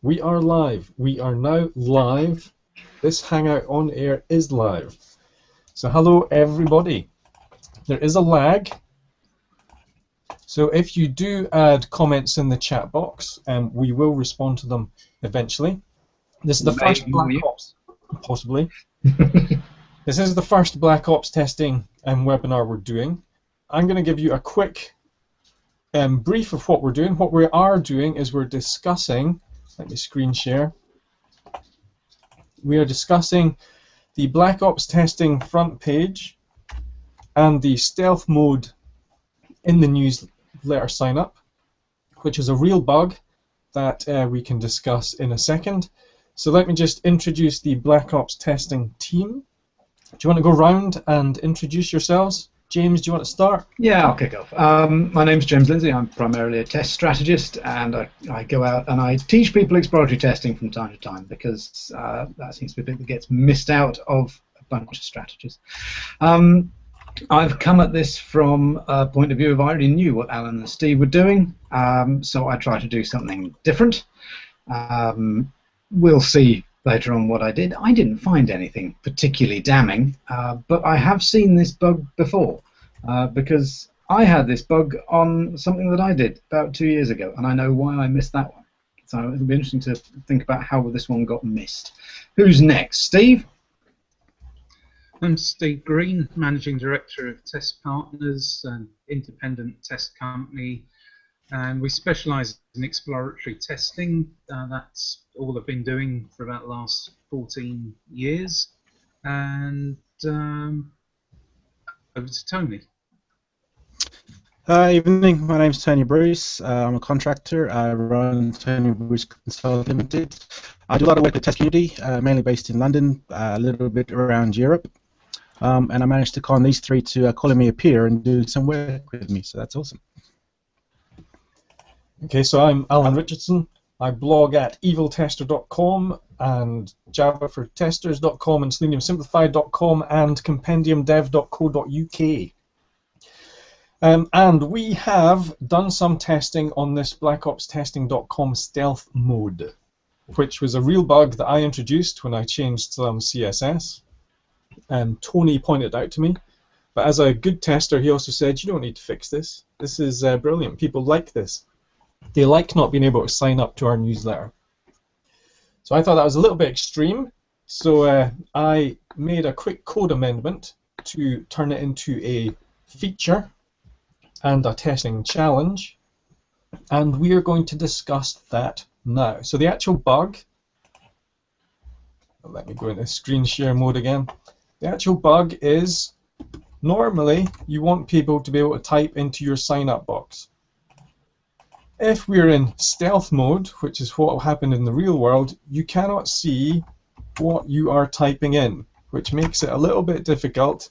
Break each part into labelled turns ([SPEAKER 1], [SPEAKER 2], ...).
[SPEAKER 1] We are live. We are now live. This Hangout on air is live. So hello everybody. There is a lag. So if you do add comments in the chat box, we will respond to them eventually. This is the first Black Ops, possibly. This is the first Black Ops testing webinar we're doing. I'm going to give you a quick brief of what we're doing. What we are doing is we're discussing, let me screen share. We are discussing the Black Ops testing front page and the stealth mode in the newsletter sign up, which is a real bug that we can discuss in a second. So let me just introduce the Black Ops testing team. Do you want to go round and introduce yourselves? James, do you want to start?
[SPEAKER 2] Yeah, I'll kick off. My name's James Lindsay. I'm primarily a test strategist, and I go out and I teach people exploratory testing from time to time because that seems to be a bit that gets missed out of a bunch of strategies. I've come at this from a point of view of I already knew what Alan and Steve were doing, so I try to do something different. We'll see later on what I did. I didn't find anything particularly damning, but I have seen this bug before because I had this bug on something that I did about 2 years ago, and I know why I missed that one. So it'll be interesting to think about how this one got missed. Who's next? Steve?
[SPEAKER 3] I'm Steve Green, Managing Director of Test Partners, an independent test company, and we specialise in exploratory testing. That's all I've been doing for about the last 14 years. And over to Tony.
[SPEAKER 4] Evening, my name's Tony Bruce. I'm a contractor. I run Tony Bruce Consult Limited. I do a lot of work with Test Community, mainly based in London, a little bit around Europe. And I managed to con these three to calling me a peer and do some work with me, so that's awesome.
[SPEAKER 1] Okay, so I'm Alan Richardson. I blog at eviltester.com and javafortesters.com and seleniumsimplified.com and compendiumdev.co.uk. And we have done some testing on this blackopstesting.com stealth mode, which was a real bug that I introduced when I changed some CSS. And Tony pointed it out to me. But as a good tester, he also said, you don't need to fix this. This is brilliant. People like this. They like not being able to sign up to our newsletter. So I thought that was a little bit extreme. So I made a quick code amendment to turn it into a feature and a testing challenge. And we are going to discuss that now. So the actual bug, let me go into screen share mode again. The actual bug is normally you want people to be able to type into your sign up box. If we're in stealth mode, which is what will happen in the real world, you cannot see what you are typing in, which makes it a little bit difficult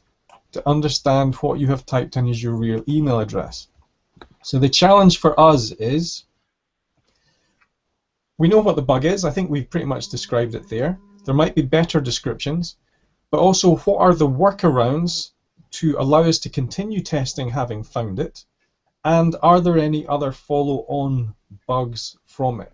[SPEAKER 1] to understand what you have typed in as your real email address. So the challenge for us is, we know what the bug is. I think we've pretty much described it there. There might be better descriptions, but also what are the workarounds to allow us to continue testing having found it? And are there any other follow-on bugs from it?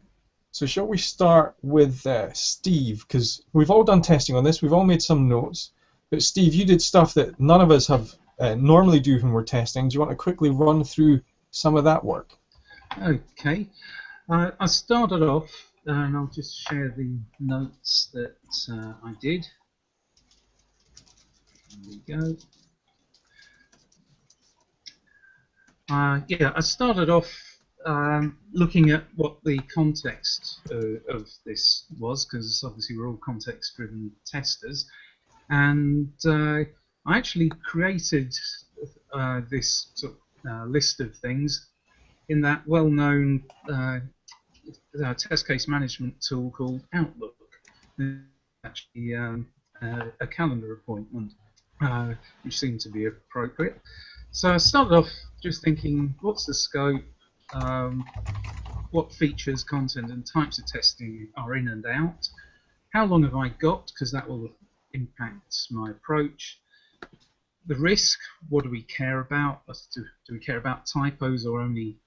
[SPEAKER 1] So shall we start with Steve, because we've all done testing on this, we've all made some notes, but Steve, you did stuff that none of us have normally do when we're testing. Do you want to quickly run through some of that work?
[SPEAKER 3] Okay. I started off, and I'll just share the notes that I did. There we go. Yeah, I started off looking at what the context of this was, because obviously we're all context-driven testers, and I actually created this sort of list of things in that well-known test case management tool called Outlook. Actually, a calendar appointment, which seemed to be appropriate. So I started off just thinking, what's the scope, what features, content and types of testing are in and out, how long have I got, because that will impact my approach, the risk, what do we care about, do we care about typos or only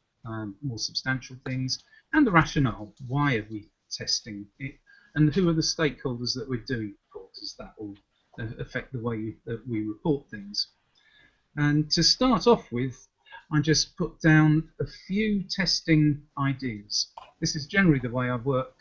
[SPEAKER 3] more substantial things, and the rationale, why have we testing it, and who are the stakeholders that we're doing it for, because that will affect the way that we report things. And to start off with, I just put down a few testing ideas. This is generally the way I work,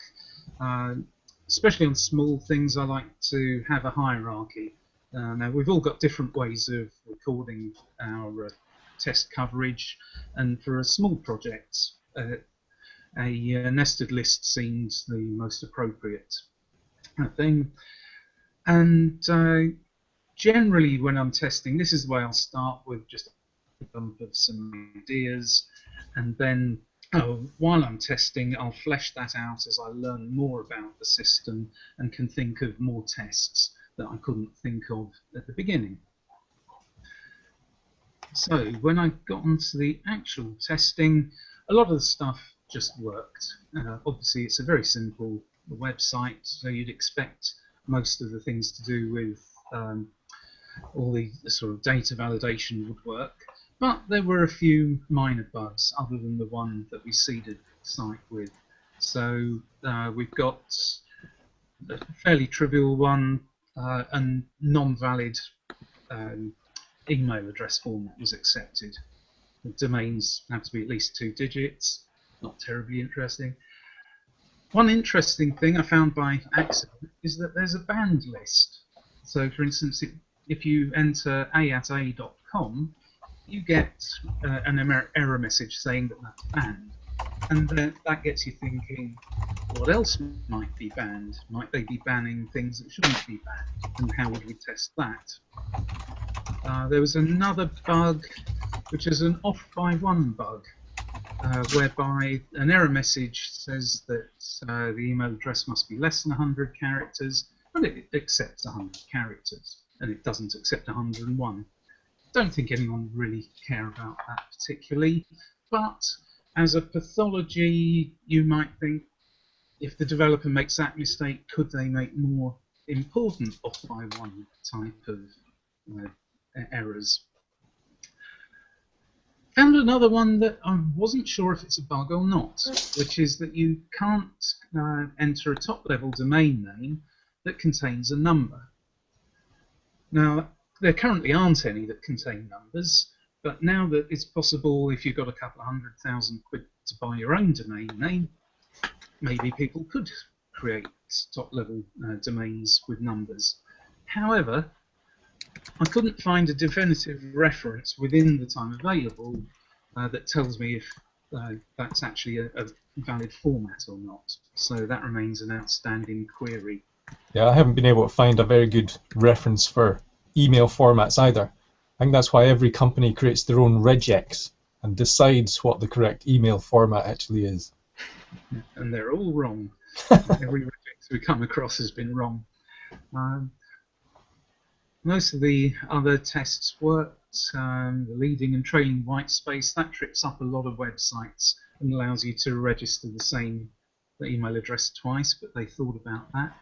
[SPEAKER 3] especially on small things. I like to have a hierarchy. Now, we've all got different ways of recording our test coverage, and for a small project, a nested list seems the most appropriate thing. And generally, when I'm testing, this is the way I'll start with just a bump of some ideas, and then while I'm testing, I'll flesh that out as I learn more about the system and can think of more tests that I couldn't think of at the beginning. So when I got onto the actual testing, a lot of the stuff just worked. Obviously, it's a very simple website, so you'd expect most of the things to do with all the sort of data validation would work. But there were a few minor bugs other than the one that we seeded the site with. So we've got a fairly trivial one, and non-valid email address format was accepted. The domains have to be at least 2 digits, not terribly interesting. One interesting thing I found by accident is that there's a banned list. So for instance, if you enter a@a.com, you get an error message saying that that's banned. And then that gets you thinking, what else might be banned? Might they be banning things that shouldn't be banned? And how would we test that? There was another bug, which is an off by 1 bug, whereby an error message says that the email address must be less than 100 characters, but it accepts 100 characters, and it doesn't accept 101. Don't think anyone would really care about that particularly, but as a pathology, you might think, if the developer makes that mistake, could they make more important off by 1 type of errors? Found another one that I wasn't sure if it's a bug or not, which is that you can't enter a top-level domain name that contains a number. Now, there currently aren't any that contain numbers, but now that it's possible, if you've got a couple of £100,000 to buy your own domain name, maybe people could create top-level domains with numbers. However, I couldn't find a definitive reference within the time available that tells me if that's actually a valid format or not. So that remains an outstanding query.
[SPEAKER 1] Yeah, I haven't been able to find a very good reference for email formats either. I think that's why every company creates their own regex and decides what the correct email format actually is.
[SPEAKER 3] And they're all wrong. Every regex we come across has been wrong. Most of the other tests worked. The leading and trailing white space, that trips up a lot of websites and allows you to register the same email address twice, but they thought about that.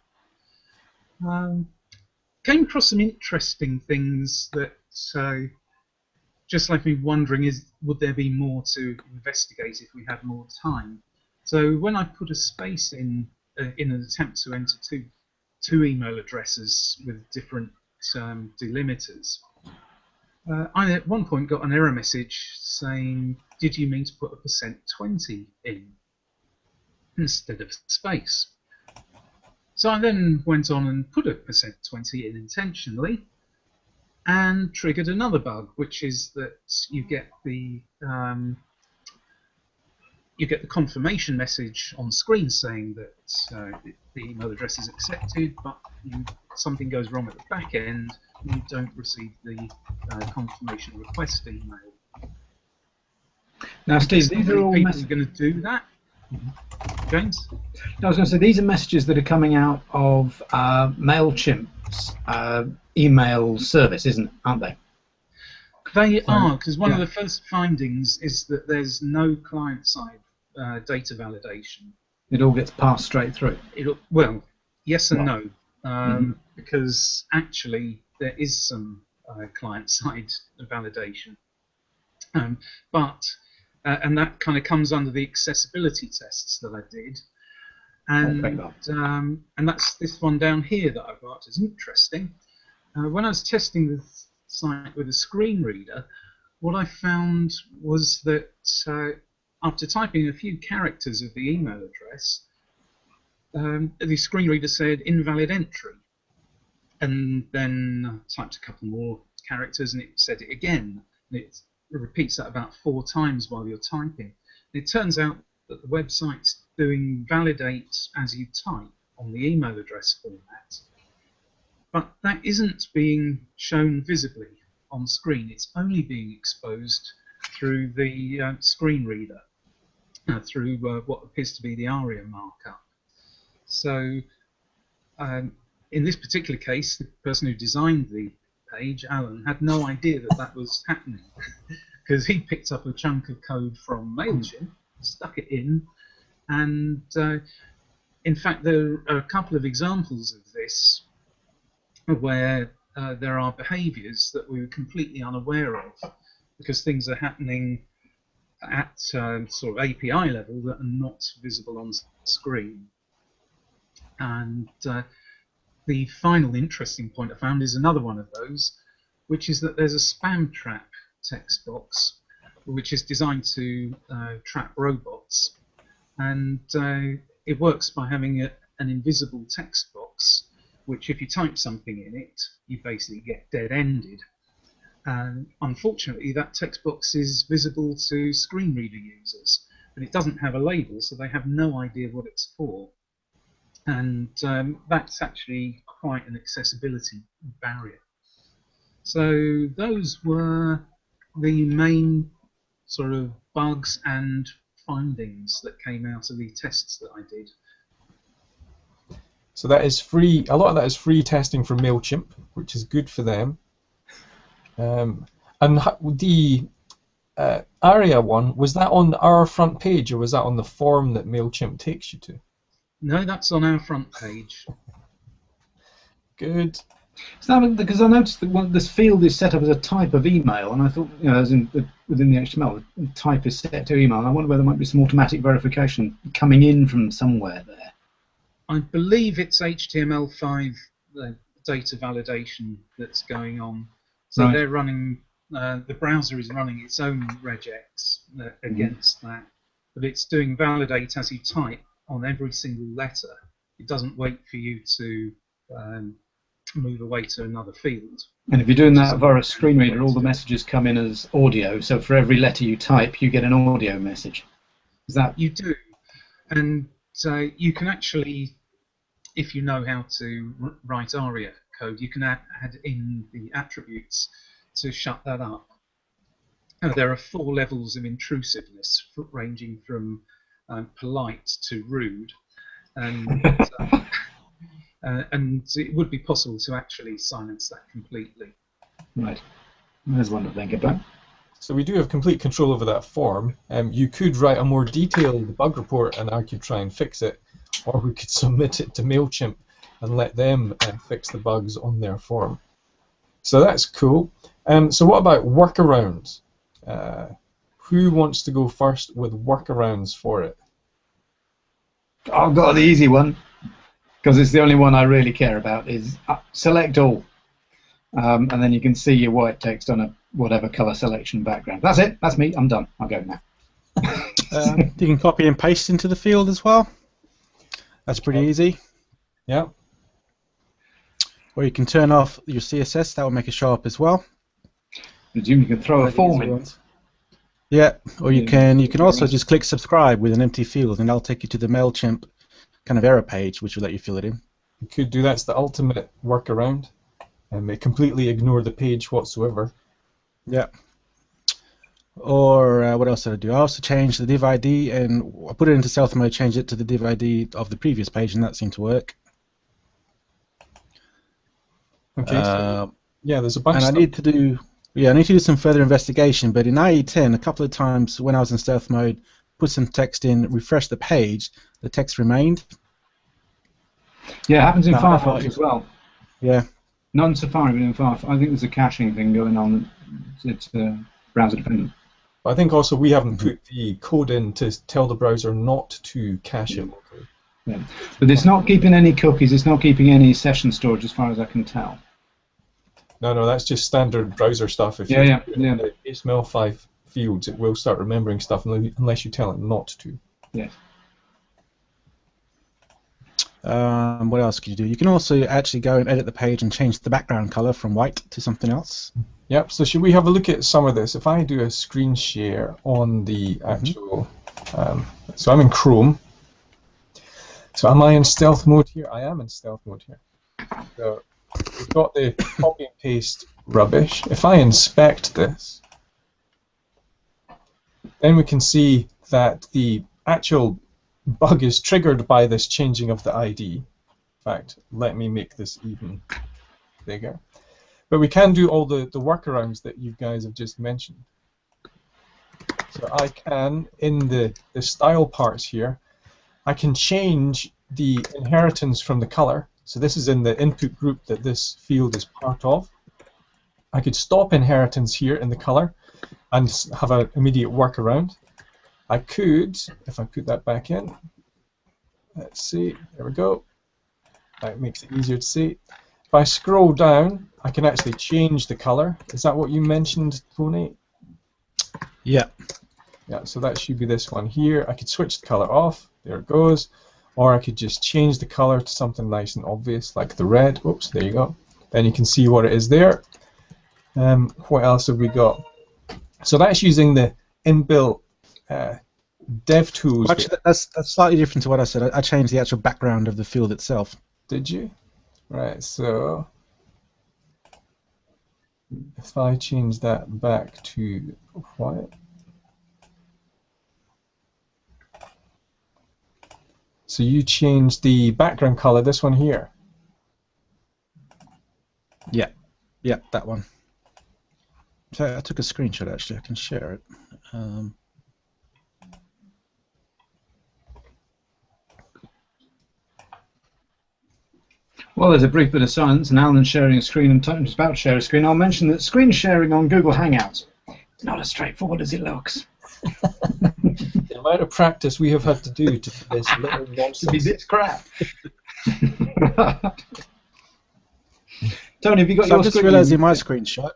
[SPEAKER 3] Came across some interesting things that just left me wondering, would there be more to investigate if we had more time? So when I put a space in an attempt to enter two email addresses with different delimiters, I at one point got an error message saying, did you mean to put a %20 in instead of space? So I then went on and put a %20 in intentionally and triggered another bug, which is that you get the confirmation message on screen saying that the email address is accepted, but something goes wrong at the back end and you don't receive the confirmation request email.
[SPEAKER 2] Now, Steve, these are all
[SPEAKER 3] people going to do that. James?
[SPEAKER 2] I was going to say, these are messages that are coming out of MailChimp's email service, aren't they?
[SPEAKER 3] They are, because one of the first findings is that there's no client-side data validation.
[SPEAKER 2] It all gets passed straight through.
[SPEAKER 3] Well, yes and no, because actually there is some client-side validation, but and that kind of comes under the accessibility tests that I did. And that's this one down here that I've marked as interesting. When I was testing the site with a screen reader, what I found was that after typing a few characters of the email address, the screen reader said invalid entry, and then I typed a couple more characters and it said it again, and it repeats that about 4 times while you're typing. And it turns out that the website's doing validate as you type on the email address format, but that isn't being shown visibly on screen. It's only being exposed through the screen reader, through what appears to be the ARIA markup. So in this particular case, the person who designed the page, Alan, had no idea that that was happening, because he picked up a chunk of code from MailChimp, stuck it in, and in fact there are a couple of examples of this where there are behaviours that we were completely unaware of, because things are happening at sort of API level that are not visible on screen. And the final interesting point I found is another one of those, which is that there's a spam trap text box which is designed to trap robots, and it works by having an invisible text box, which if you type something in it, you basically get dead-ended. And unfortunately, that text box is visible to screen reader users, but it doesn't have a label, so they have no idea what it's for. And that's actually quite an accessibility barrier. So those were the main sort of bugs and findings that came out of the tests that I did.
[SPEAKER 1] So that is free. A lot of that is free testing from MailChimp, which is good for them. And the ARIA one, was that on our front page, or was that on the form that MailChimp takes you to?
[SPEAKER 3] No, that's on our front page.
[SPEAKER 1] Good.
[SPEAKER 2] So that, because I noticed that this field is set up as a type of email, and I thought, you know, as in within the HTML, the type is set to email, and I wonder whether there might be some automatic verification coming in from somewhere there.
[SPEAKER 3] I believe it's HTML5 data validation that's going on. So
[SPEAKER 2] right.
[SPEAKER 3] They're running, the browser is running its own regex against that, but it's doing validate as you type on every single letter. It doesn't wait for you to move away to another field.
[SPEAKER 2] And if you're doing that via a screen reader, all the messages come in as audio, so for every letter you type, you get an audio message. Is that?
[SPEAKER 3] You do. And you can actually, if you know how to write ARIA code, you can add in the attributes to shut that up. There are 4 levels of intrusiveness, ranging from polite to rude, and it would be possible to actually silence that completely.
[SPEAKER 2] Right. There's one to think about.
[SPEAKER 1] So we do have complete control over that form. You could write a more detailed bug report and I could try and fix it, or we could submit it to MailChimp and let them fix the bugs on their form. So that's cool. So what about workarounds? Who wants to go first with workarounds for it?
[SPEAKER 2] I've got the easy one, because it's the only one I really care about, is select all. And then you can see your white text on a whatever color selection background. That's it. That's me. I'm done. I'll go now.
[SPEAKER 4] You can copy and paste into the field as well. That's pretty easy.
[SPEAKER 1] Yeah.
[SPEAKER 4] Or you can turn off your CSS. That will make it show up as well.
[SPEAKER 2] I presume you can throw a form in.
[SPEAKER 4] Yeah. Or you can also just click subscribe with an empty field, and that'll take you to the MailChimp kind of error page, which will let you fill it in.
[SPEAKER 1] You could do that's the ultimate workaround, and completely ignore the page whatsoever.
[SPEAKER 4] Yeah. Or what else did I do? I also changed the div ID, and I put it into stealth mode, changed it to the div ID of the previous page, and that seemed to work.
[SPEAKER 1] Okay. So, yeah, there's a bunch.
[SPEAKER 4] And
[SPEAKER 1] of
[SPEAKER 4] I need to do some further investigation. But in IE10, a couple of times when I was in stealth mode, put some text in, refresh the page, the text remained.
[SPEAKER 2] Yeah, it happens in Firefox as well.
[SPEAKER 4] Yeah.
[SPEAKER 2] Not in Safari, but in Firefox. I think there's a caching thing going on. It's browser dependent.
[SPEAKER 1] I think also we haven't put the code in to tell the browser not to cache it locally.
[SPEAKER 2] Yeah. But it's not keeping any cookies. It's not keeping any session storage, as far as I can tell.
[SPEAKER 1] No, that's just standard browser stuff. If you put it in the HTML5 fields, it will start remembering stuff unless you tell it not to.
[SPEAKER 2] Yes.
[SPEAKER 4] What else can you do? You can also actually go and edit the page and change the background color from white to something else.
[SPEAKER 1] Yep, so should we have a look at some of this? If I do a screen share on the actual... so I'm in Chrome. So am I in stealth mode here? I am in stealth mode here. So we've got the copy and paste rubbish. If I inspect this, then we can see that the actual bug is triggered by this changing of the ID. In fact, let me make this even bigger. But we can do all the workarounds that you guys have just mentioned. So I can, in the style parts here, I can change the inheritance from the color. So this is in the input group that this field is part of. I could stop inheritance here in the color and have an immediate workaround. I could, if I put that back in, let's see, there we go. That makes it easier to see. If I scroll down, I can actually change the color. Is that what you mentioned, Tony?
[SPEAKER 4] Yeah.
[SPEAKER 1] Yeah, so that should be this one here. I could switch the color off. There it goes. Or I could just change the color to something nice and obvious, like the red. Oops, there you go. Then you can see what it is there. What else have we got? So that's using the inbuilt dev tools.
[SPEAKER 4] Actually, that's slightly different to what I said. I changed the actual background of the field itself.
[SPEAKER 1] Did you? Right, so if I change that back to white. So you changed the background color, this one here.
[SPEAKER 4] Yeah, that one. So I took a screenshot actually. I can share it.
[SPEAKER 2] Well, there's a brief bit of silence, and Alan's sharing a screen, and Tony's about to share a screen. I'll mention that screen sharing on Google Hangouts is not as straightforward as it looks.
[SPEAKER 1] The amount of practice we have had to do to this little nonsense.
[SPEAKER 2] To be this crap. Tony, have you got
[SPEAKER 4] So
[SPEAKER 2] your
[SPEAKER 4] I've just realised in my screenshot.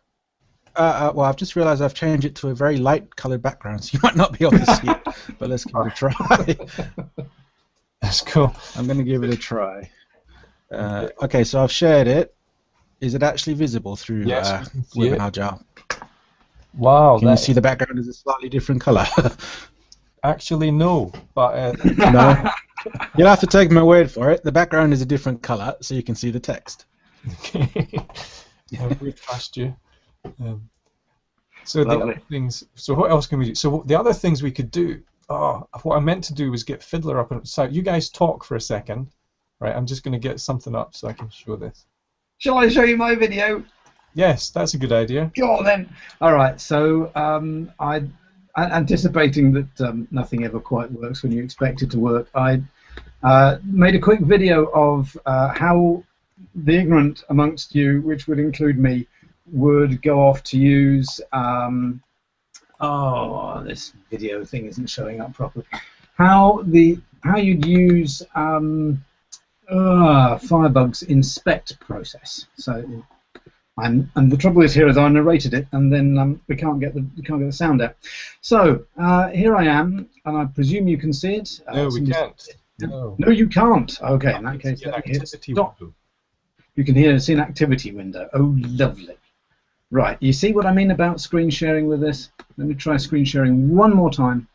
[SPEAKER 4] Well, I've just realised I've changed it to a very light coloured background, so you might not be able to see it. But let's give it a try.
[SPEAKER 1] That's cool.
[SPEAKER 4] I'm going to give it a try. Okay, so I've shared it. Is it actually visible through Webinar Jar?
[SPEAKER 1] Wow.
[SPEAKER 4] Can you see the background is a slightly different colour?
[SPEAKER 1] Actually, no. But
[SPEAKER 4] no. You'll have to take my word for it. The background is a different colour, so you can see the text.
[SPEAKER 1] We trust you. So the other things. So what else can we do? So the other things we could do. Oh, what I meant to do was get Fiddler up. So you guys talk for a second. Right, I'm just going to get something up so I can show this.
[SPEAKER 2] Shall I show you my video?
[SPEAKER 1] Yes, that's a good idea.
[SPEAKER 2] Go on then. All right, so anticipating that nothing ever quite works when you expect it to work, I made a quick video of how the ignorant amongst you, which would include me, would go off to use... this video thing isn't showing up properly. How you'd use... Firebug's inspect process. So, and the trouble is here is I narrated it, and then we can't get the sound out. So here I am, and I presume you can see it.
[SPEAKER 1] No, we can't. No,
[SPEAKER 2] you can't. Okay, in that case, stop. You can hear it's in activity window. Oh, lovely. Right, you see what I mean about screen sharing with this? Let me try screen sharing one more time.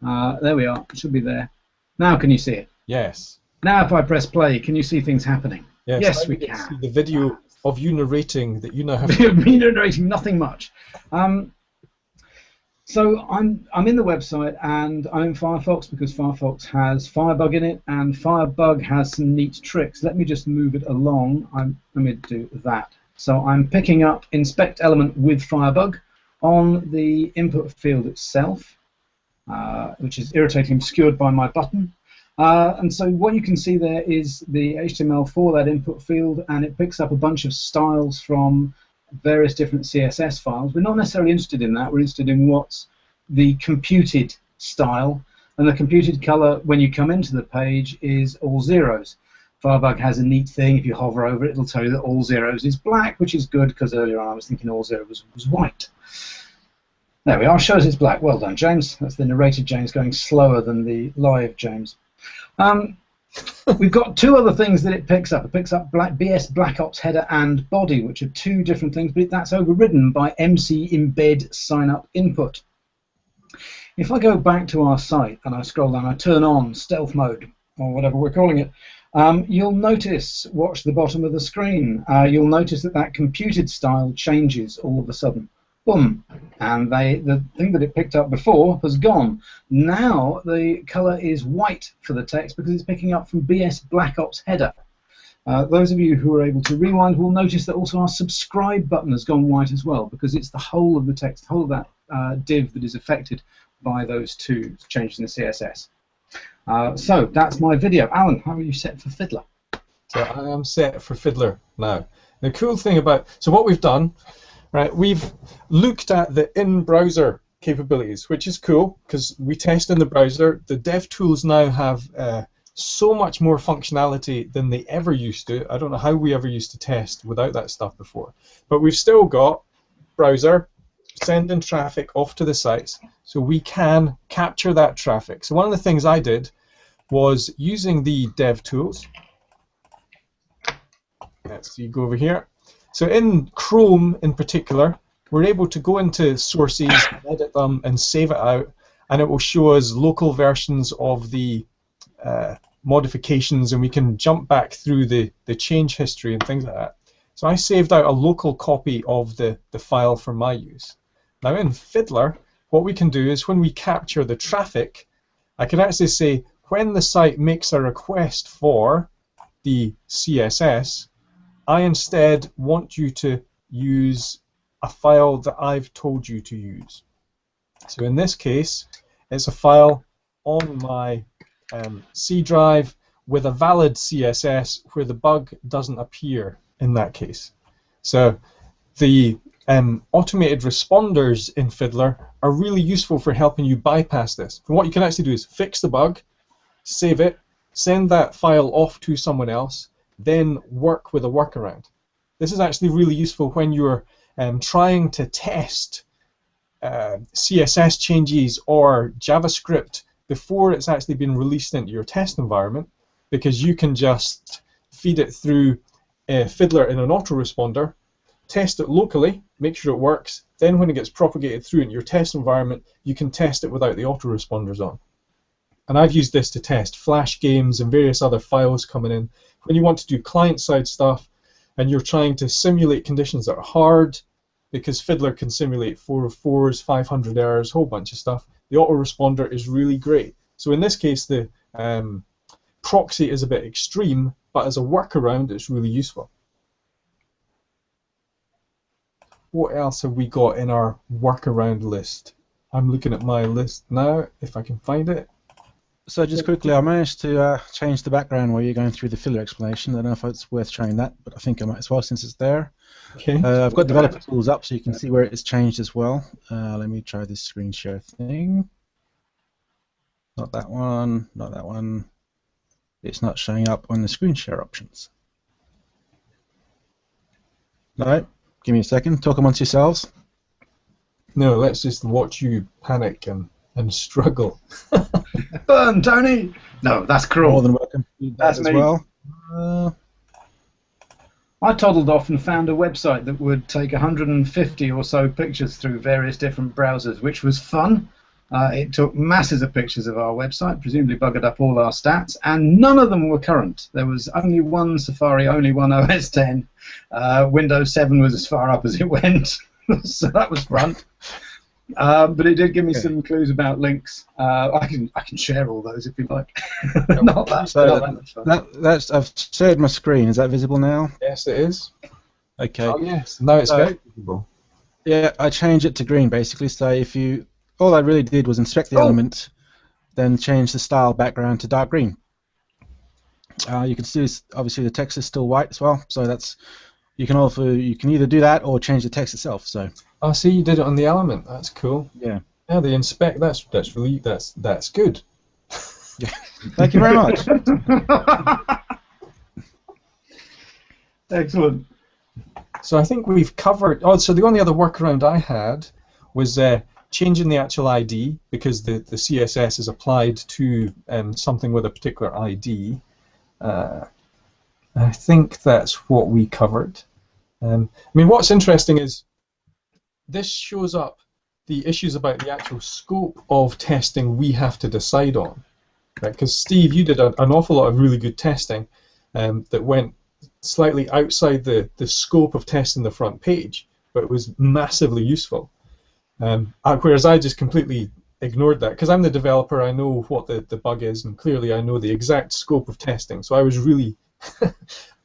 [SPEAKER 2] There we are. It should be there. Now, can you see it?
[SPEAKER 1] Yes.
[SPEAKER 2] Now if I press play, can you see things happening? Yes, we can.
[SPEAKER 1] See the video of you narrating that you now have.
[SPEAKER 2] Me narrating nothing much. So I'm in the website and I'm in Firefox because Firefox has Firebug in it, and Firebug has some neat tricks. Let me just move it along. Let me do that. So I'm picking up inspect element with Firebug on the input field itself, which is irritatingly obscured by my button. And so what you can see there is the HTML for that input field, and it picks up a bunch of styles from various different CSS files. We're not necessarily interested in that. We're interested in what's the computed style. and the computed color when you come into the page is all zeros. Firebug has a neat thing. If you hover over it, it'll tell you that all zeros is black, which is good because earlier on I was thinking all zeros was white. There we are. Shows it's black. Well done, James. That's the narrated James going slower than the live James. We've got two other things that it picks up. It picks up BS Black Ops header and body, which are two different things, but that's overridden by MC embed sign up input. If I go back to our site and I scroll down, I turn on stealth mode or whatever we're calling it. You'll notice, watch the bottom of the screen, you'll notice that that computed style changes all of a sudden. Boom. And the thing that it picked up before has gone. Now the color is white for the text because it's picking up from BS Black Ops header. Those of you who are able to rewind will notice that also our subscribe button has gone white as well because it's the whole of the text, the whole of that div that is affected by those two changes in the CSS. So that's my video. Alan, how are you set for Fiddler?
[SPEAKER 1] So I am set for Fiddler now. The cool thing about, so what we've done, right, we've looked at the in-browser capabilities, which is cool because we test in the browser. The dev tools now have so much more functionality than they ever used to. I don't know how we ever used to test without that stuff before. But we've still got browser, sending traffic off to the sites, so we can capture that traffic. So one of the things I did was using the dev tools. Let's see, go over here. So in Chrome in particular, we're able to go into sources, edit them, and save it out, and it will show us local versions of the modifications, and we can jump back through the change history and things like that. So I saved out a local copy of the file for my use. Now in Fiddler, what we can do is when we capture the traffic, I can actually say when the site makes a request for the CSS, I instead want you to use a file that I've told you to use. So in this case, it's a file on my C drive with a valid CSS where the bug doesn't appear in that case. So the automated responders in Fiddler are really useful for helping you bypass this. And what you can actually do is fix the bug, save it, send that file off to someone else, then work with a workaround. This is actually really useful when you're trying to test CSS changes or JavaScript before it's actually been released into your test environment, because you can just feed it through Fiddler in an autoresponder, test it locally, make sure it works, then when it gets propagated through into your test environment, you can test it without the autoresponders on. And I've used this to test Flash games and various other files coming in. When you want to do client-side stuff and you're trying to simulate conditions that are hard, because Fiddler can simulate 404s, 500 errors, a whole bunch of stuff, the autoresponder is really great. So in this case, the proxy is a bit extreme, but as a workaround, it's really useful. What else have we got in our workaround list? I'm looking at my list now, if I can find it.
[SPEAKER 4] So just quickly, I managed to change the background while you're going through the Fiddler explanation. I don't know if it's worth showing that, but I think I might as well since it's there.
[SPEAKER 1] Okay.
[SPEAKER 4] I've got developer tools up so you can see where it's changed as well. Let me try this screen share thing. Not that one, not that one. It's not showing up on the screen share options. No, give me a second. Talk amongst yourselves.
[SPEAKER 1] No, let's just watch you panic and struggle.
[SPEAKER 2] Burn, Tony! No, that's cruel.
[SPEAKER 4] More than welcome to do that
[SPEAKER 2] That's
[SPEAKER 4] as
[SPEAKER 2] me.
[SPEAKER 4] well.
[SPEAKER 2] I toddled off and found a website that would take 150 or so pictures through various different browsers, which was fun. It took masses of pictures of our website, presumably buggered up all our stats, and none of them were current. There was only one Safari, only one OS 10. Windows 7 was as far up as it went, so that was fun. But it did give me some clues about links. I can share all those if you like. not that much fun.
[SPEAKER 4] I've shared my screen. Is that visible now?
[SPEAKER 1] Yes, it is.
[SPEAKER 4] Okay.
[SPEAKER 1] Oh, yes. Now it's very visible.
[SPEAKER 4] Yeah, I changed it to green basically. So if you, all I really did was inspect the element, then change the style background to dark green. You can see obviously the text is still white as well. So that's you can either do that or change the text itself. So.
[SPEAKER 1] Oh, see, you did it on the element. That's cool.
[SPEAKER 4] Yeah.
[SPEAKER 1] Yeah, the inspect. That's good.
[SPEAKER 4] Thank you very much.
[SPEAKER 2] Excellent.
[SPEAKER 1] So I think we've covered. Oh, so the only other workaround I had was changing the actual ID, because the CSS is applied to something with a particular ID. I think that's what we covered. I mean, what's interesting is this shows up the issues about the actual scope of testing we have to decide on. Right? Because Steve, you did an awful lot of really good testing that went slightly outside the scope of testing the front page, but it was massively useful. Whereas I just completely ignored that, because I'm the developer, I know what the bug is, and clearly I know the exact scope of testing, so I was really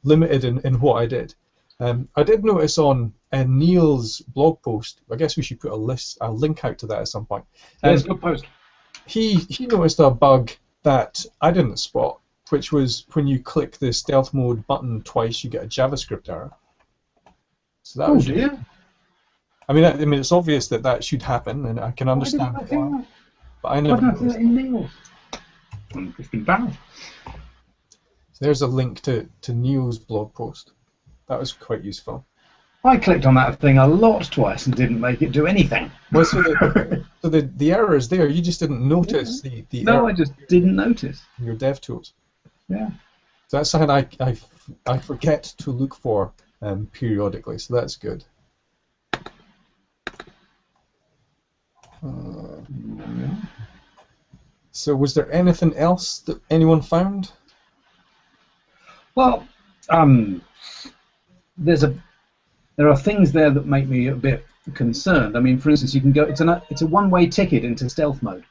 [SPEAKER 1] limited in what I did. I did notice on Neil's blog post, I guess we should put a link out to that at some point.
[SPEAKER 2] It's a good post.
[SPEAKER 1] He noticed a bug that I didn't spot, which was when you click the stealth mode button twice, you get a JavaScript error. So that was
[SPEAKER 2] dear.
[SPEAKER 1] I mean, it's obvious that should happen, and I can understand why. But I never
[SPEAKER 2] noticed
[SPEAKER 1] noticed.
[SPEAKER 2] that in Neil's. It's been bad.
[SPEAKER 1] So there's a link to Neil's blog post. That was quite useful.
[SPEAKER 2] I clicked on that thing a lot twice and didn't make it do anything.
[SPEAKER 1] Well, so the error is there. You just didn't notice the
[SPEAKER 2] No,
[SPEAKER 1] error
[SPEAKER 2] I just didn't notice.
[SPEAKER 1] in your dev tools.
[SPEAKER 2] Yeah.
[SPEAKER 1] So that's something I forget to look for periodically. So that's good. So was there anything else that anyone found?
[SPEAKER 2] Well, there are things there that make me a bit concerned. I mean, for instance, you can go. It's a one-way ticket into stealth mode.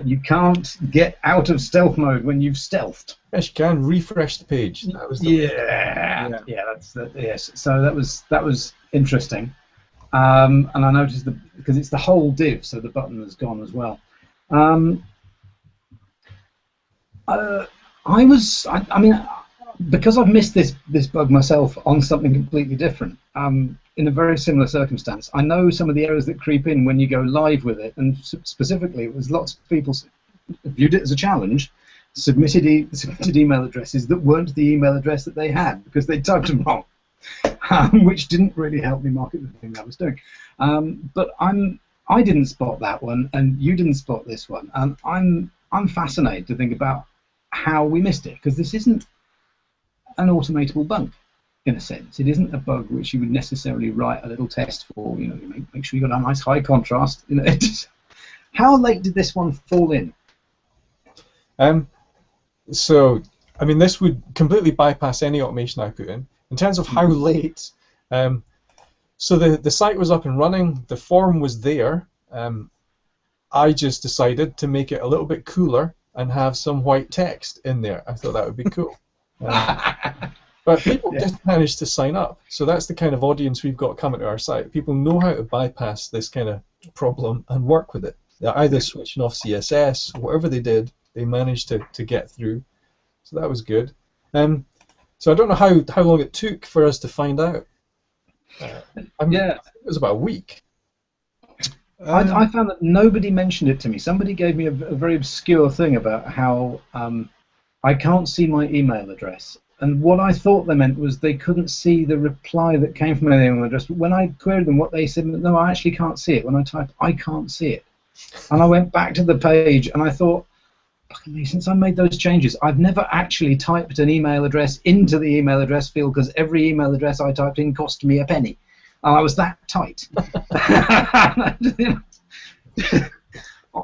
[SPEAKER 2] You can't get out of stealth mode when you've stealthed.
[SPEAKER 1] Yes, you can refresh the page. That was the
[SPEAKER 2] yes. So that was interesting. And I noticed because it's the whole div, so the button has gone as well. I mean, because I've missed this bug myself on something completely different, in a very similar circumstance, I know some of the errors that creep in when you go live with it, and specifically, it was lots of people viewed it as a challenge, submitted email addresses that weren't the email address that they had because they typed them wrong, which didn't really help me market the thing I was doing. But I didn't spot that one, and you didn't spot this one, and I'm fascinated to think about how we missed it, because this isn't an automatable bug, in a sense. It isn't a bug which you would necessarily write a little test for. You know, make sure you got a nice high contrast. You know, how late did this one fall in?
[SPEAKER 1] So, I mean, this would completely bypass any automation I put in. In terms of how late, so the site was up and running, the form was there. I just decided to make it a little bit cooler and have some white text in there. I thought that would be cool. But people just managed to sign up, so that's the kind of audience we've got coming to our site. People know how to bypass this kind of problem and work with it. They're either switching off CSS, whatever they did, they managed to get through. So that was good. So I don't know how long it took for us to find out. I think it was about a week.
[SPEAKER 2] I found that nobody mentioned it to me. Somebody gave me a very obscure thing about how I can't see my email address. And what I thought they meant was they couldn't see the reply that came from my email address. But when I queried them, what they said, no, I actually can't see it. When I typed, I can't see it. And I went back to the page and I thought, since I made those changes, I've never actually typed an email address into the email address field, because every email address I typed in cost me a penny. And I was that tight.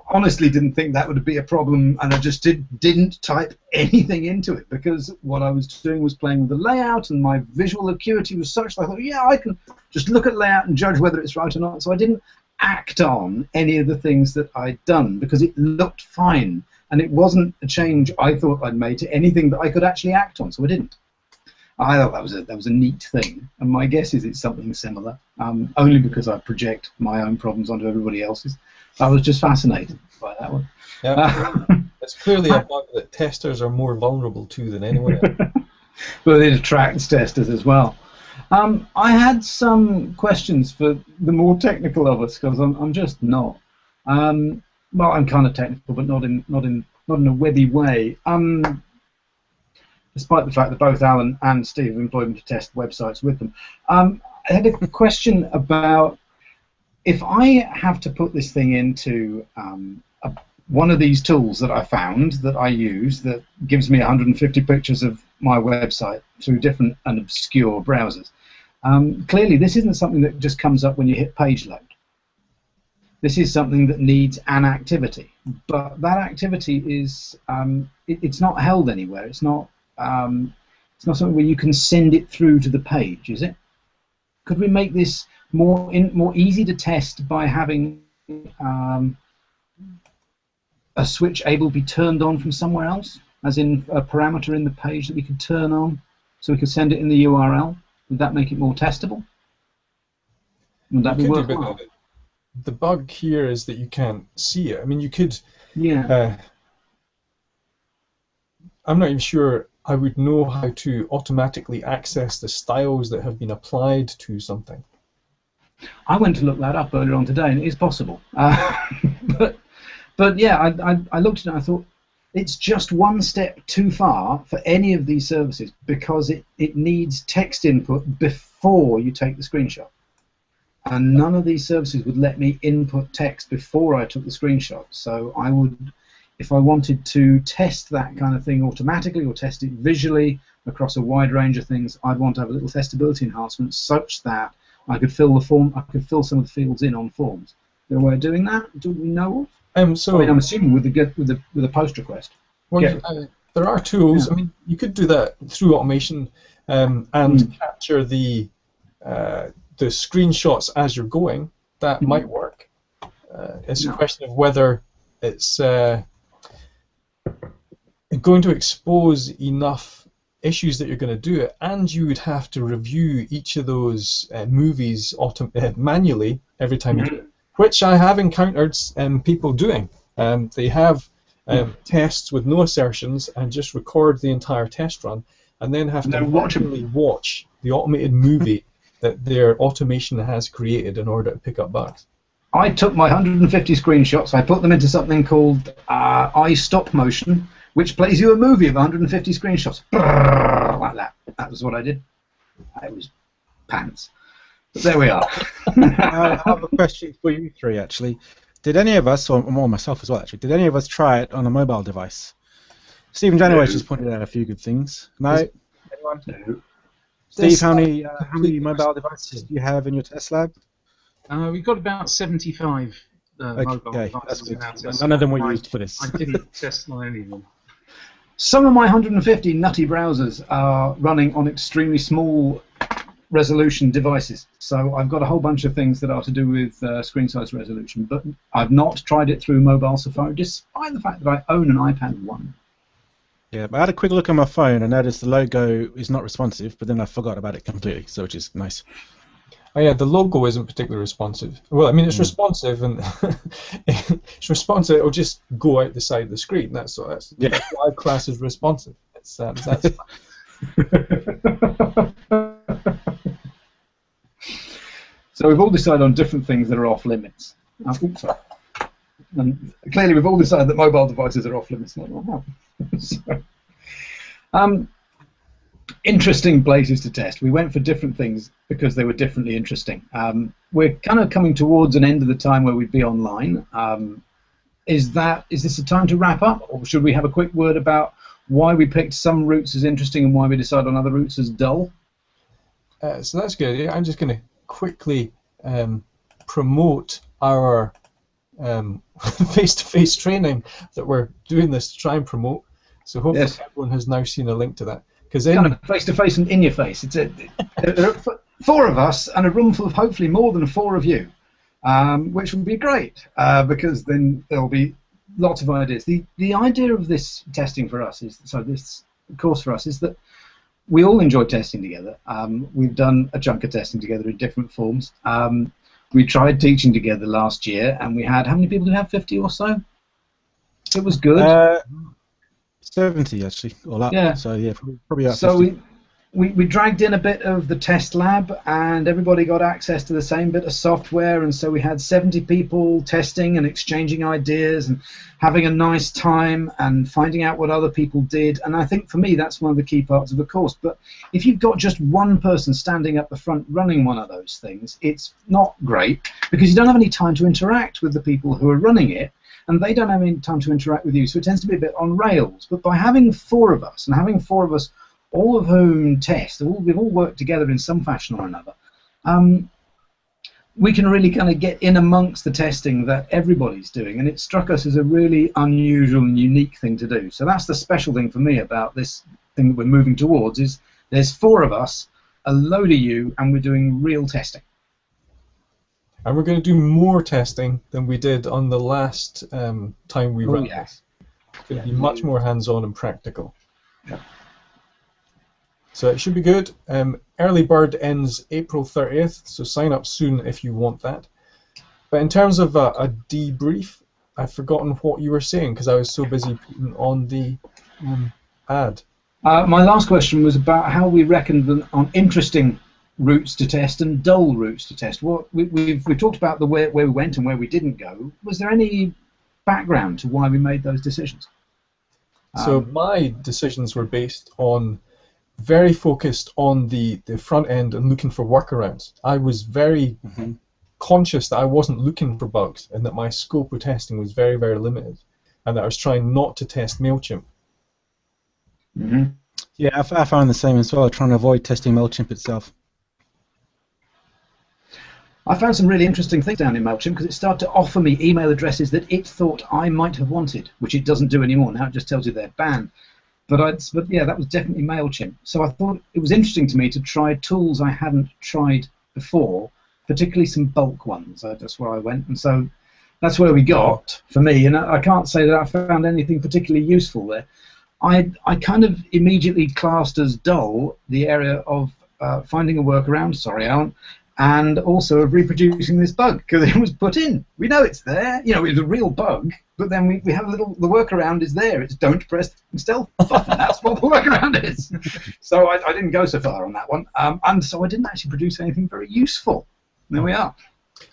[SPEAKER 2] Honestly didn't think that would be a problem, and I just didn't type anything into it, because what I was doing was playing with the layout, and my visual acuity was such that I thought, yeah, I can just look at layout and judge whether it's right or not. So I didn't act on any of the things that I'd done because it looked fine, and it wasn't a change I thought I'd made to anything that I could actually act on, so I didn't. I thought that was a neat thing, and my guess is it's something similar, only because I project my own problems onto everybody else's. I was just fascinated by that one.
[SPEAKER 1] Yeah. It's clearly a bug that testers are more vulnerable to than anyone else.
[SPEAKER 2] But it attracts testers as well. I had some questions for the more technical of us, because I'm just not. Well, I'm kind of technical, but not in not in a webby way. Despite the fact that both Alan and Steve have employed me to test websites with them. I had a question about if I have to put this thing into one of these tools that I found that I use that gives me 150 pictures of my website through different and obscure browsers. Clearly, this isn't something that just comes up when you hit page load. This is something that needs an activity, but that activity is it's not held anywhere. It's not something where you can send it through to the page, is it? Could we make this more easy to test by having a switch able to be turned on from somewhere else, as in a parameter in the page that we could turn on, so we could send it in the URL? Would that make it more testable? Would that be worthwhile?
[SPEAKER 1] The bug here is that you can't see it. I mean, you could.
[SPEAKER 2] Yeah.
[SPEAKER 1] I'm not even sure I would know how to automatically access the styles that have been applied to something.
[SPEAKER 2] I went to look that up earlier on today, and it is possible. But yeah, I looked at it and I thought, it's just one step too far for any of these services because it needs text input before you take the screenshot. And none of these services would let me input text before I took the screenshot. So I would, if I wanted to test that kind of thing automatically or test it visually across a wide range of things, I'd want to have a little testability enhancement such that I could fill the form, I could fill some of the fields in on forms. Is there a way of doing that? Do we know of?
[SPEAKER 1] So
[SPEAKER 2] I mean, I'm assuming with the post request.
[SPEAKER 1] Well, there are tools.
[SPEAKER 2] Yeah.
[SPEAKER 1] I mean, you could do that through automation and capture the screenshots as you're going. That might work. It's a question of whether it's going to expose enough issues that you're going to do it, and you would have to review each of those movies manually every time you do it, which I have encountered people doing. They have tests with no assertions and just record the entire test run, and then have to manually watch the automated movie that their automation has created in order to pick up bugs.
[SPEAKER 2] I took my 150 screenshots, I put them into something called iStopMotion, which plays you a movie of 150 screenshots. Like that. That was what I did. It was pants. But there we are.
[SPEAKER 4] I have a question for you three, actually. Did any of us, or more myself as well, actually, did any of us try it on a mobile device? Stephen Janoway just pointed out a few good things. No? Anyone?
[SPEAKER 2] No.
[SPEAKER 4] Steve, how many mobile devices do you have in your test lab?
[SPEAKER 3] We've got about 75 mobile devices.
[SPEAKER 4] That's good.
[SPEAKER 3] In our test
[SPEAKER 4] None of them
[SPEAKER 3] lab.
[SPEAKER 4] were used for this.
[SPEAKER 3] I didn't test on any of them.
[SPEAKER 2] Some of my 150 nutty browsers are running on extremely small resolution devices, so I've got a whole bunch of things that are to do with screen size resolution, but I've not tried it through mobile Safari, despite the fact that I own an iPad 1.
[SPEAKER 4] Yeah, but I had a quick look on my phone and noticed the logo is not responsive, but then I forgot about it completely, so which is nice.
[SPEAKER 1] Oh yeah, the logo isn't particularly responsive. Well, I mean, it's responsive, and it's responsive. It'll just go out the side of the screen. That's what I class as responsive. It's that's.
[SPEAKER 2] So we've all decided on different things that are off limits. Sorry. And clearly, we've all decided that mobile devices are off limits. So, interesting places to test. We went for different things because they were differently interesting. We're kind of coming towards an end of the time where we'd be online. Is this a time to wrap up, or should we have a quick word about why we picked some routes as interesting and why we decided on other routes as dull?
[SPEAKER 1] So that's good. Yeah, I'm just going to quickly promote our face-to-face training that we're doing this to try and promote. So hopefully everyone has now seen a link to that. Because
[SPEAKER 2] kind of face-to-face and in your face. There are 4 of us and a room full of hopefully more than 4 of you, which would be great because then there'll be lots of ideas. The idea of this testing for us is, so this course for us is that we all enjoy testing together. We've done a chunk of testing together in different forms. We tried teaching together last year, and we had, how many people did we have, 50 or so? It was good.
[SPEAKER 4] 70 actually, all up.
[SPEAKER 2] Yeah.
[SPEAKER 4] So yeah, probably up.
[SPEAKER 2] So we dragged in a bit of the test lab, and everybody got access to the same bit of software, and so we had 70 people testing and exchanging ideas and having a nice time and finding out what other people did. And I think for me that's one of the key parts of the course. But if you've got just one person standing up the front running one of those things, it's not great, because you don't have any time to interact with the people who are running it, and they don't have any time to interact with you, so it tends to be a bit on rails. But by having 4 of us, and having 4 of us, all of whom test, we've all worked together in some fashion or another, we can really kind of get in amongst the testing that everybody's doing, and it struck us as a really unusual and unique thing to do. So that's the special thing for me about this thing that we're moving towards, is there's 4 of us, a load of you, and we're doing real testing.
[SPEAKER 1] And we're going to do more testing than we did on the last time we ran this. It's going to be much more hands-on and practical.
[SPEAKER 2] Yeah.
[SPEAKER 1] So it should be good. Early bird ends April 30th, so sign up soon if you want that. But in terms of a debrief, I've forgotten what you were saying because I was so busy putting on the ad.
[SPEAKER 2] My last question was about how we reckoned on interesting routes to test and dull routes to test. What we've talked about the where we went and where we didn't go. Was there any background to why we made those decisions?
[SPEAKER 1] So my decisions were based on very focused on the front end and looking for workarounds. I was very conscious that I wasn't looking for bugs and that my scope of testing was very, very limited, and that I was trying not to test MailChimp.
[SPEAKER 4] Yeah, I found the same as well, trying to avoid testing MailChimp itself.
[SPEAKER 2] I found some really interesting things down in MailChimp because it started to offer me email addresses that it thought I might have wanted, which it doesn't do anymore. Now it just tells you they're banned. But yeah, that was definitely MailChimp. So I thought it was interesting to me to try tools I hadn't tried before, particularly some bulk ones. That's where I went, and so that's where we got for me. And I can't say that I found anything particularly useful there. I kind of immediately classed as dull the area of finding a workaround. Sorry, Alan. And also of reproducing this bug, because it was put in. We know it's there. You know, it's a real bug, but then we have the workaround is there. It's don't press the stealth button. That's what the workaround is. So I didn't go so far on that one. And so I didn't actually produce anything very useful. There we are.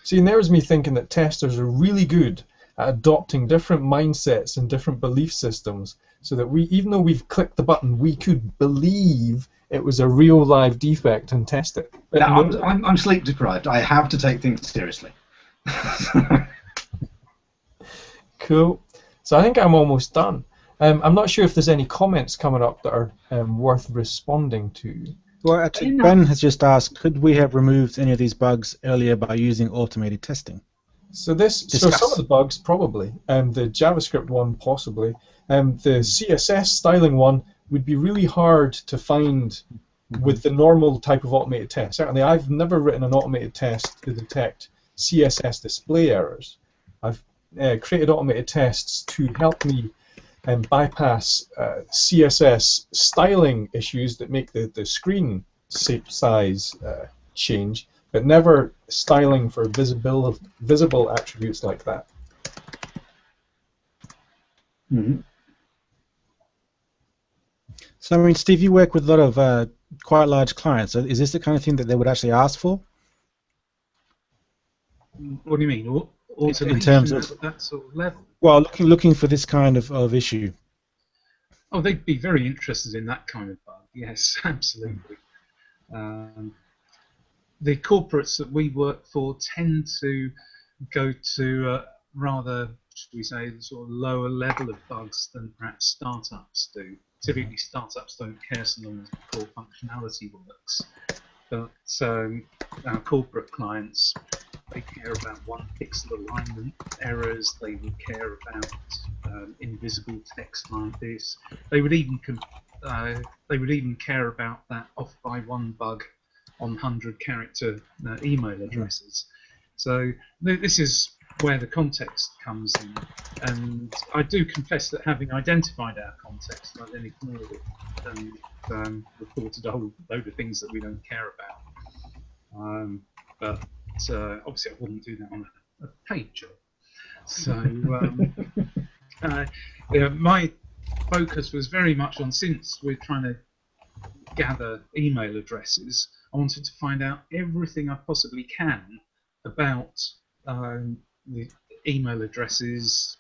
[SPEAKER 1] See, and there was me thinking that testers are really good at adopting different mindsets and different belief systems, so that we, even though we've clicked the button, we could believe it was a real live defect and test it.
[SPEAKER 2] Now, I'm sleep deprived. I have to take things seriously.
[SPEAKER 1] Cool. So I think I'm almost done. I'm not sure if there's any comments coming up that are worth responding to.
[SPEAKER 4] Well, actually, Ben has just asked, could we have removed any of these bugs earlier by using automated testing?
[SPEAKER 1] So some of the bugs probably, the JavaScript one possibly, the CSS styling one would be really hard to find with the normal type of automated test. Certainly, I've never written an automated test to detect CSS display errors. I've created automated tests to help me bypass CSS styling issues that make the screen size change, but never styling for visible attributes like that.
[SPEAKER 4] So, I mean, Steve, you work with a lot of quite large clients. So is this the kind of thing that they would actually ask for?
[SPEAKER 3] What do you mean?
[SPEAKER 4] In terms of
[SPEAKER 3] that sort of level?
[SPEAKER 4] Well, looking for this kind of issue.
[SPEAKER 3] Oh, they'd be very interested in that kind of bug. Yes, absolutely. The corporates that we work for tend to go to rather, should we say, sort of lower level of bugs than perhaps startups do. Typically, startups don't care so long as the core functionality works. But our corporate clients, they care about one pixel alignment errors. They would care about invisible text like this. They would even care about that off by one bug on 100-character email addresses. So this is where the context comes in, and I do confess that having identified our context, I then ignored it and reported a whole load of things that we don't care about. But obviously I wouldn't do that on a paid job. So my focus was very much on, since we're trying to gather email addresses. I wanted to find out everything I possibly can about the email addresses,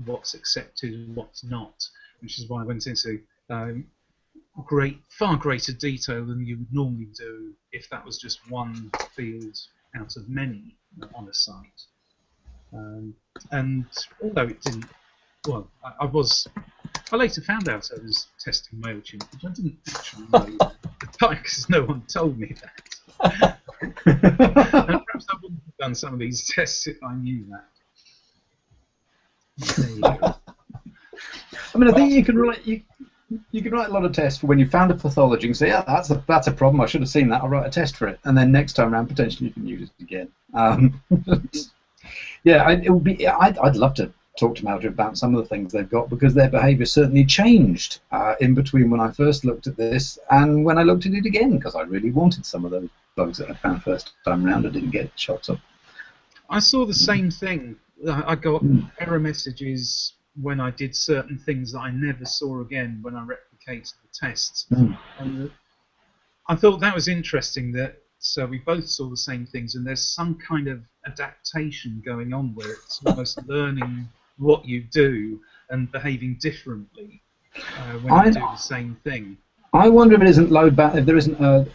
[SPEAKER 3] what's accepted and what's not, which is why I went into far greater detail than you would normally do if that was just one field out of many on a site. And although it didn't, well, I later found out I was testing MailChimp, which I didn't actually know at the time because no one told me that. And perhaps I wouldn't have done some of these tests if I knew that. There you go.
[SPEAKER 2] I mean, I think you can write a lot of tests for when you found a pathology and say, yeah, that's a problem. I should have seen that. I'll write a test for it, and then next time around, potentially you can use it again. Yeah, I'd love to talk to Maldred about some of the things they've got, because their behaviour certainly changed in between when I first looked at this and when I looked at it again, because I really wanted some of those bugs that I found first time around. I didn't get shots of.
[SPEAKER 3] I saw the same thing. I got error messages when I did certain things that I never saw again when I replicated the tests. And I thought that was interesting that we both saw the same things, and there's some kind of adaptation going on where it's almost learning what you do and behaving differently when you do the same thing.
[SPEAKER 2] I wonder if it isn't load back, if there isn't a,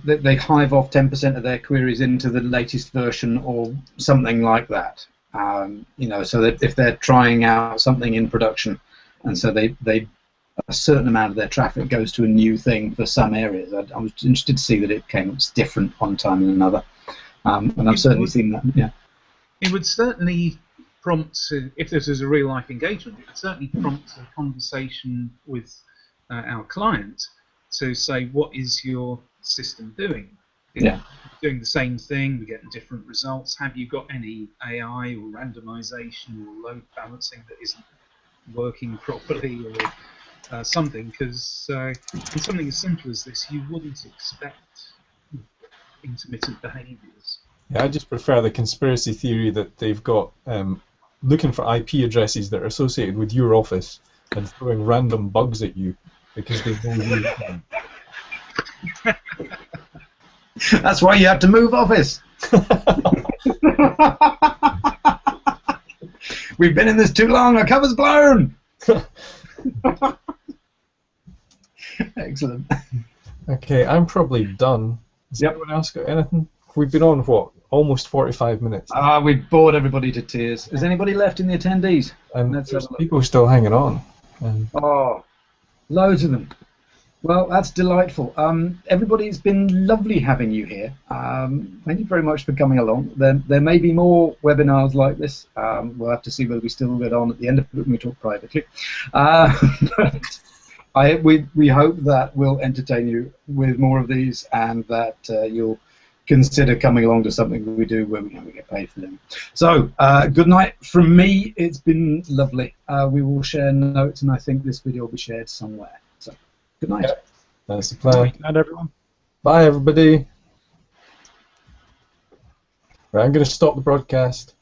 [SPEAKER 2] they hive off 10% of their queries into the latest version or something like that. So that if they're trying out something in production, and so they a certain amount of their traffic goes to a new thing for some areas. I was interested to see that it came different one time than another, and I've certainly seen that. Yeah,
[SPEAKER 3] it would certainly prompt, if this is a real life engagement, it would certainly prompt a conversation with our client to say, what is your system doing?
[SPEAKER 2] Yeah.
[SPEAKER 3] Doing the same thing, we're getting different results. Have you got any AI or randomization or load balancing that isn't working properly, or something? Because in something as simple as this, you wouldn't expect intermittent behaviors.
[SPEAKER 1] Yeah, I just prefer the conspiracy theory that they've got looking for IP addresses that are associated with your office and throwing random bugs at you because they know you can.
[SPEAKER 2] That's why you have to move office. We've been in this too long. Our cover's blown. Excellent.
[SPEAKER 1] Okay, I'm probably done. Has anyone else got anything? We've been on, what, almost 45 minutes.
[SPEAKER 2] We've bored everybody to tears. Is anybody left in the attendees?
[SPEAKER 1] There's people still hanging on.
[SPEAKER 2] Loads of them. Well, that's delightful. Everybody, it's been lovely having you here. Thank you very much for coming along. There may be more webinars like this. We'll have to see whether we still get on at the end of it when we talk privately. But we hope that we'll entertain you with more of these, and that you'll consider coming along to something we do where we get paid for them. So, good night from me. It's been lovely. We will share notes, and I think this video will be shared somewhere. So, good night.
[SPEAKER 1] Yep, that's the plan.
[SPEAKER 4] Good night, everyone.
[SPEAKER 1] Bye, everybody. Right, I'm going to stop the broadcast.